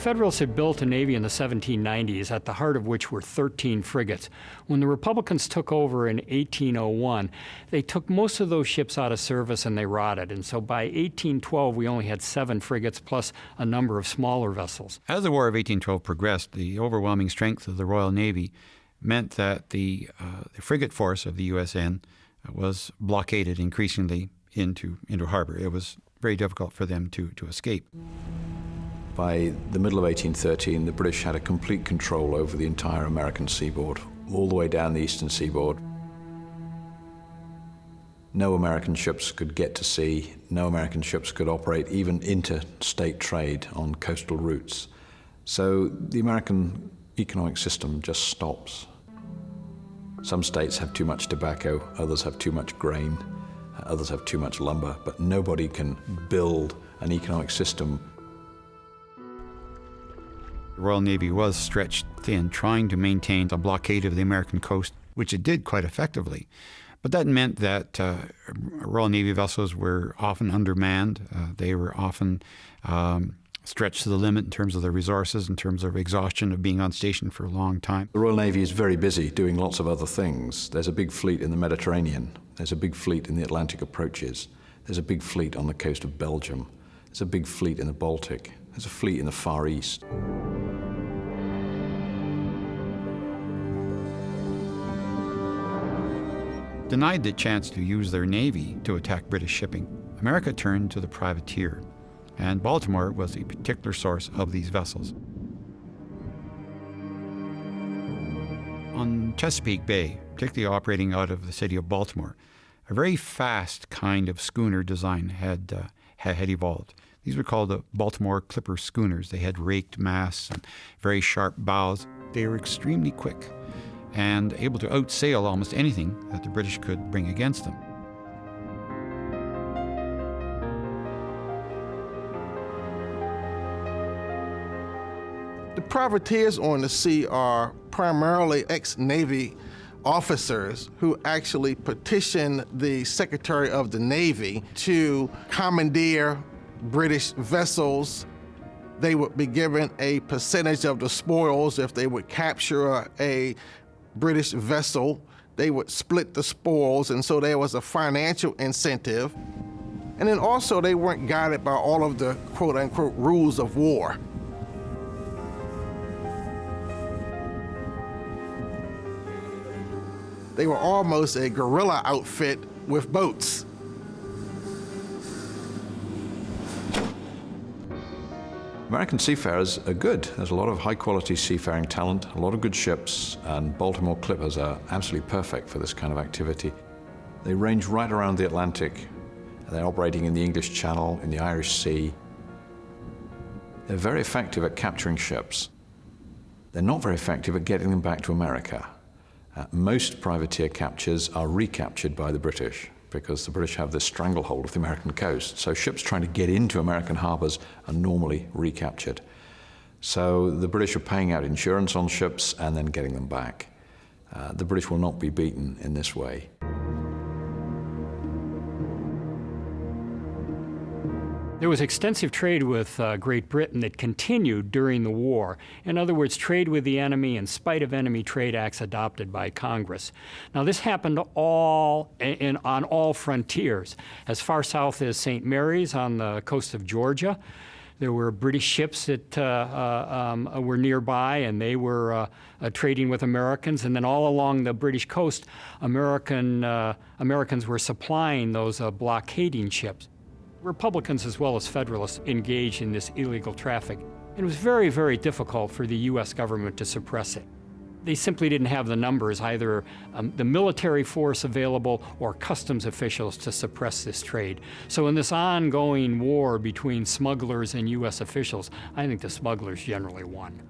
Federalists had built a Navy in the 1790s, at the heart of which were 13 frigates. When the Republicans took over in 1801, they took most of those ships out of service and they rotted. And so by 1812, we only had 7 frigates plus a number of smaller vessels. As the War of 1812 progressed, the overwhelming strength of the Royal Navy meant that the frigate force of the USN was blockaded increasingly into harbor. It was very difficult for them to escape. By the middle of 1813, the British had a complete control over the entire American seaboard, all the way down the eastern seaboard. No American ships could get to sea, no American ships could operate even interstate trade on coastal routes. So the American economic system just stops. Some states have too much tobacco, others have too much grain, others have too much lumber, but nobody can build an economic system. The Royal Navy was stretched thin, trying to maintain a blockade of the American coast, which it did quite effectively. But that meant that Royal Navy vessels were often undermanned. They were often stretched to the limit in terms of their resources, in terms of exhaustion of being on station for a long time. The Royal Navy is very busy doing lots of other things. There's a big fleet in the Mediterranean. There's a big fleet in the Atlantic approaches. There's a big fleet on the coast of Belgium. There's a big fleet in the Baltic. There's a fleet in the Far East. Denied the chance to use their navy to attack British shipping, America turned to the privateer, and Baltimore was a particular source of these vessels. On Chesapeake Bay, particularly operating out of the city of Baltimore, a very fast kind of schooner design had evolved. These were called the Baltimore Clipper schooners. They had raked masts and very sharp bows. They were extremely quick and able to outsail almost anything that the British could bring against them. The privateers on the sea are primarily ex-Navy officers who actually petition the Secretary of the Navy to commandeer British vessels. They would be given a percentage of the spoils if they would capture a British vessel. They would split the spoils, and so there was a financial incentive. And then also they weren't guided by all of the quote-unquote rules of war. They were almost a guerrilla outfit with boats. American seafarers are good. There's a lot of high-quality seafaring talent, a lot of good ships, and Baltimore clippers are absolutely perfect for this kind of activity. They range right around the Atlantic. They're operating in the English Channel, in the Irish Sea. They're very effective at capturing ships. They're not very effective at getting them back to America. Most privateer captures are recaptured by the British because the British have this stranglehold of the American coast. So ships trying to get into American harbors are normally recaptured. So the British are paying out insurance on ships and then getting them back. The British will not be beaten in this way. There was extensive trade with Great Britain that continued during the war. In other words, trade with the enemy in spite of enemy trade acts adopted by Congress. Now, this happened on all frontiers. As far south as St. Mary's on the coast of Georgia, there were British ships that were nearby, and they were trading with Americans. And then all along the British coast, Americans were supplying those blockading ships. Republicans as well as Federalists engaged in this illegal traffic. It was very, very difficult for the U.S. government to suppress it. They simply didn't have the numbers, either the military force available or customs officials to suppress this trade. So in this ongoing war between smugglers and U.S. officials, I think the smugglers generally won.